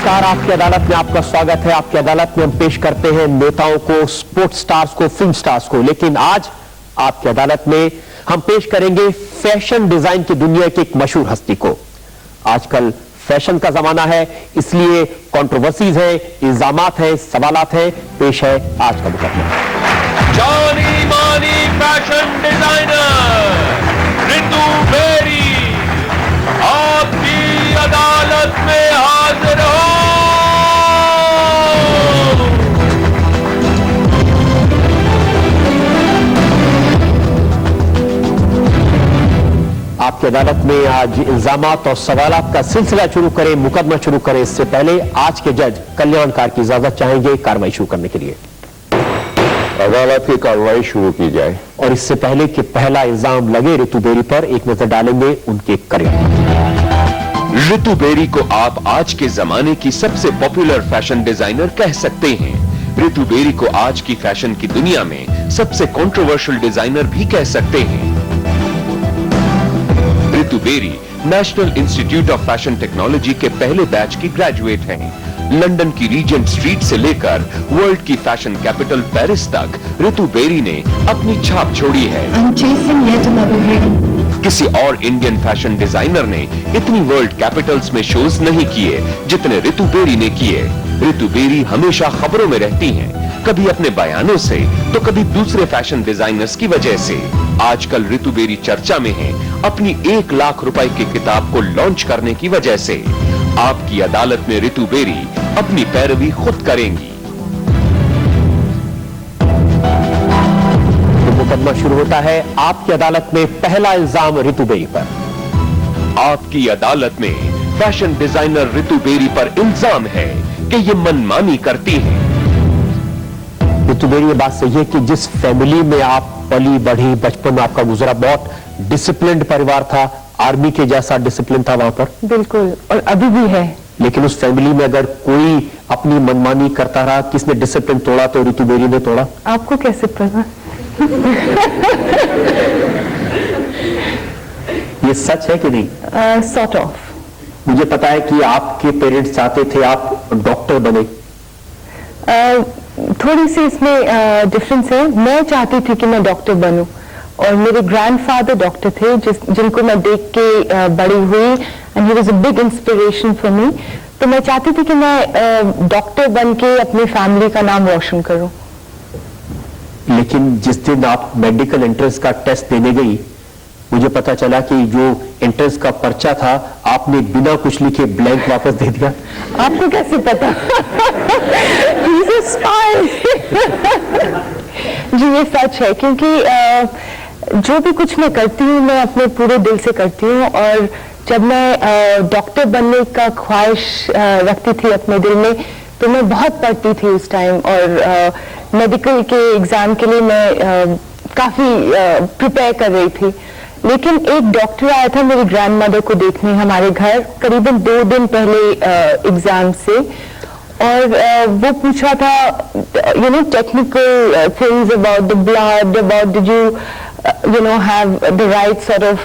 नमस्कार, आपकी अदालत में आपका स्वागत है। आपकी अदालत में हम पेश करते हैं नेताओं को, स्पोर्ट्स स्टार्स को, फिल्म स्टार्स को, लेकिन आज आपकी अदालत में हम पेश करेंगे फैशन डिजाइन की दुनिया की एक मशहूर हस्ती को। आजकल फैशन का जमाना है, इसलिए कंट्रोवर्सीज हैं, इल्जामात हैं, सवालात हैं। पेश है आज का मुकदमा। जानी मानी फैशन डिजाइनर रितु बेरी आपकी अदालत में हाजिर हो। आपकी अदालत में आज इल्जामात और सवालात का सिलसिला शुरू करें, मुकदमा शुरू करें, इससे पहले आज के जज कल्याणकार की इजाजत चाहेंगे कार्रवाई शुरू करने के लिए। अदालत की कार्रवाई शुरू की जाए। और इससे पहले कि पहला इल्जाम लगे रितु बेरी पर, एक नजर डालेंगे उनके करियर। रितु बेरी को आप आज के जमाने की सबसे पॉपुलर फैशन डिजाइनर कह सकते हैं। रितु बेरी को आज की फैशन की दुनिया में सबसे कंट्रोवर्शियल डिजाइनर भी कह सकते हैं। Ritu Beri national institute of fashion technology के पहले बैच की ग्रेजुएट हैं। लंदन की रीजेंट स्ट्रीट से लेकर वर्ल्ड की फैशन कैपिटल पेरिस तक रितु बेरी ने अपनी छाप छोड़ी है। किसी और इंडियन फैशन डिजाइनर ने इतनी वर्ल्ड कैपिटल्स में शोज नहीं किए जितने रितु बेरी ने किए। रितु बेरी हमेशा खबरों में रहती हैं, कभी अपने बयानों से तो कभी दूसरे फैशन डिजाइनर्स की वजह से। आजकल रितु बेरी चर्चा में है अपनी 1 लाख रुपए की किताब को लॉन्च करने की वजह से। आपकी अदालत में रितु बेरी अपनी पैरवी खुद करेंगी। तो मुकदमा शुरू होता है। आपकी अदालत में पहला इल्जाम रितु बेरी पर। आपकी अदालत में फैशन डिजाइनर रितु बेरी पर इल्जाम है कि ये मनमानी करती हैं। रितु बेरी, ये बात सही है कि जिस फैमिली में आप पली बढ़ी, बचपन में आपका गुजरा, बहुत डिसिप्लिन्ड परिवार था, आर्मी के जैसा डिसिप्लिन था वहां पर। बिल्कुल, और अभी भी है। लेकिन उस फैमिली में अगर कोई अपनी मनमानी करता रहा, किसने डिसिप्लिन तोड़ा तो रितु बेरी ने तोड़ा। आपको कैसे पता? ये सच है कि नहीं? Sort of. मुझे पता है कि आपके पेरेंट्स चाहते थे आप डॉक्टर बने। थोड़ी सी इसमें डिफरेंस है। मैं चाहती थी कि मैं डॉक्टर बनूं, और मेरे ग्रैंडफादर डॉक्टर थे जिनको मैं देख के बड़ी हुई, and he was a big inspiration for me. तो मैं चाहती थी कि मैं डॉक्टर बन के अपनी फैमिली का नाम रोशन करूं। लेकिन जिस दिन आप मेडिकल एंट्रेंस का टेस्ट देने गई, मुझे पता चला कि जो एंट्रेंस का पर्चा था आपने बिना कुछ लिखे ब्लैंक वापस दे दिया। आपको कैसे पता? He's a spy। जी, ये सच है, क्योंकि जो भी कुछ मैं करती हूँ मैं अपने पूरे दिल से करती हूँ। और जब मैं डॉक्टर बनने का ख्वाहिश रखती थी अपने दिल में, तो मैं बहुत पढ़ती थी उस टाइम, और मेडिकल के एग्जाम के लिए मैं काफी प्रिपेयर कर रही थी। लेकिन एक डॉक्टर आया था मेरी ग्रैंडमदर को देखने हमारे घर करीबन 2 दिन पहले एग्जाम से, और वो पूछा था technical things about the blood, about did you have the right sort of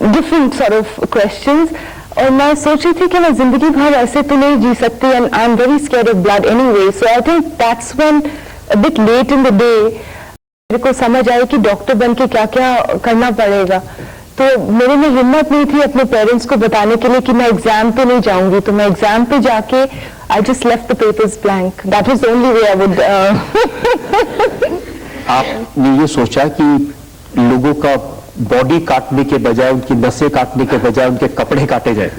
different sort of questions. और मैं सोच रही थी कि मैं जिंदगी भर ऐसे तो नहीं जी सकती, and I am very scared of blood anyway. So I think that's when a bit late in the day मेरे को समझ आया कि डॉक्टर बन के क्या क्या करना पड़ेगा। तो मेरे में हिम्मत नहीं थी अपने पेरेंट्स को बताने के लिए कि मैं एग्जाम पे नहीं जाऊंगी। तो मैं एग्जाम पे जाके I just left the papers blank. That was the only way I would. आपने ये सोचा कि लोगों का बॉडी काटने के बजाय, उनकी नसें काटने के बजाय उनके कपड़े काटे जाए?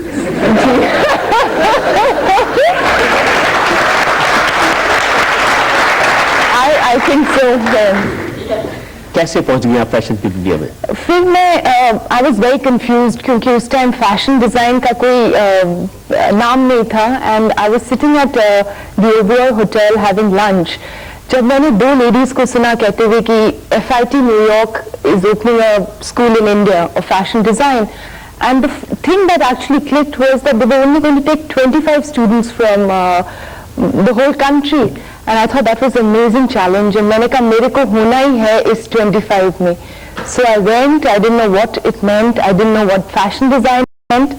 I think so. कैसे पहुंच गए आप फैशन की दुनिया में? फिर मैं आई वॉज वेरी कंफ्यूज्ड, क्योंकि उस टाइम फैशन डिजाइन का कोई नाम नहीं था। And I was sitting at the Oberoi hotel having lunch, जब मैंने 2 लेडीज को सुना कहते हुए कि FIT New York is opening a school in India of fashion design. And the thing that actually clicked was that they were only going to take 25 students from the whole country. And I thought that was an amazing challenge. And मैंने कहा मेरे को होना ही है इस 25 में. So I went. I didn't know what it meant. I didn't know what fashion design meant.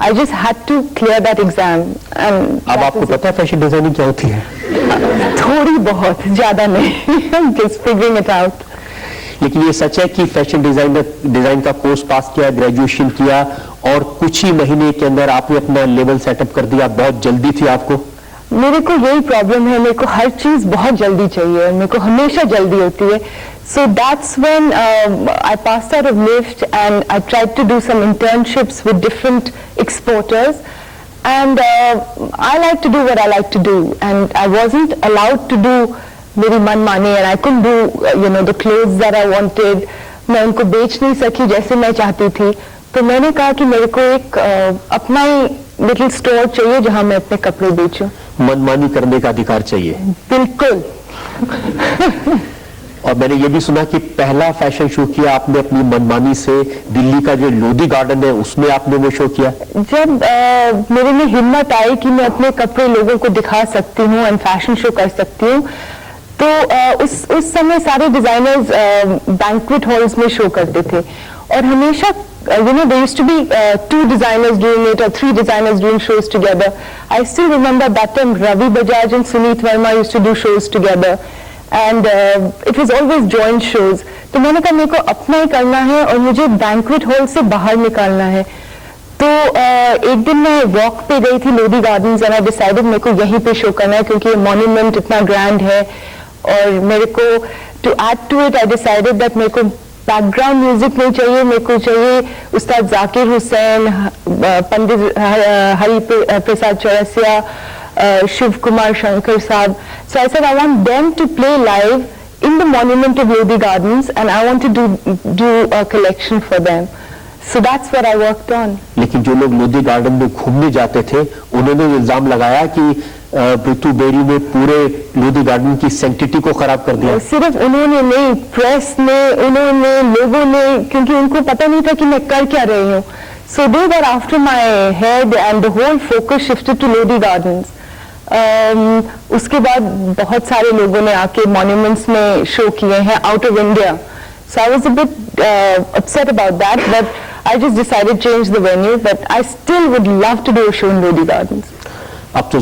I just had to clear that exam. And अब आपको पता है फैशन डिजाइनिंग क्या होती है? थोड़ी बहुत, ज्यादा नहीं. I'm just figuring it out. लेकिन ये सच है कि फैशन डिजाइन का कोर्स पास किया, ग्रेजुएशन किया और कुछ ही महीने के अंदर आपने अपना लेवल सेटअप कर दिया. बहुत जल्दी थी आपको? मेरे को यही प्रॉब्लम है, मेरे को हर चीज बहुत जल्दी चाहिए, मेरे को हमेशा जल्दी होती है. So that's when I passed out of LIFT and I tried to do some internships with different exporters, and I like to do what I like to do, and I wasn't allowed to do मेरी मनमानी, and I couldn't do the clothes that I wanted. मैं उनको बेच नहीं सकी जैसे मैं चाहती थी. तो मैंने कहा कि मेरे को एक अपना ही लिटिल स्टोर चाहिए जहां मैं अपने कपड़े बेचूं. मनमानी करने का अधिकार चाहिए. बिल्कुल. और मैंने ये भी सुना कि पहला फैशन शो किया आपने अपनी मनमानी से, दिल्ली का जो लोधी गार्डन है उसमें आपने वो शो किया. जब मेरे में हिम्मत आई कि मैं अपने कपड़े लोगों को दिखा सकती हूँ एंड फैशन शो कर सकती हूँ, तो उस समय सारे डिजाइनर्स बैंक्वेट हॉल्स में शो करते थे और हमेशा there used to be 2 designers doing it or 3 designers doing shows together. I still remember that time Ravi Bajaj and Suneet Verma used to do shows together, and it was always joint shows. तो मैंने कहा मेरे को अपना ही करना है और मुझे बैंक्वेट हॉल से बाहर निकालना है. तो एक दिन मैं वॉक पे गई थी Lodhi gardens and I decided मेरे को यहीं पे शो करना है क्योंकि ये मॉन्यूमेंट इतना ग्रैंड है. और मेरे को to add to it I decided that मेरे को बैकग्राउंड म्यूजिक नहीं चाहिए, मेरे को चाहिए उस्ताद जाकिर हुसैन, पंडित हरि प्रसाद चौरसिया, शिव कुमार शंकर साहब. So I said I want them to play live in the monument of Lodi Gardens and I want to do a collection for them. So that's what I worked on. लेकिन जो लोग Lodhi garden में घूमने जाते थे उन्होंने इल्जाम लगाया कि ऋतु बेरी ने पूरे लोधी गार्डन की सैंक्टिटी को खराब कर दिया. सिर्फ उन्होंने नहीं, प्रेस ने, उन्होंने, लोगों ने, क्योंकि उनको पता नहीं था कि मैं कर क्या रही हूँ. So they were after my head and the whole focus shifted to Lodi Gardens. उसके बाद बहुत सारे लोगों ने आके मॉन्यूमेंट्स में शो किए हैं out of India. So I was a bit upset about that, but I just decided to change the venue. But I still would love to do a show in Lodi Gardens. अब तो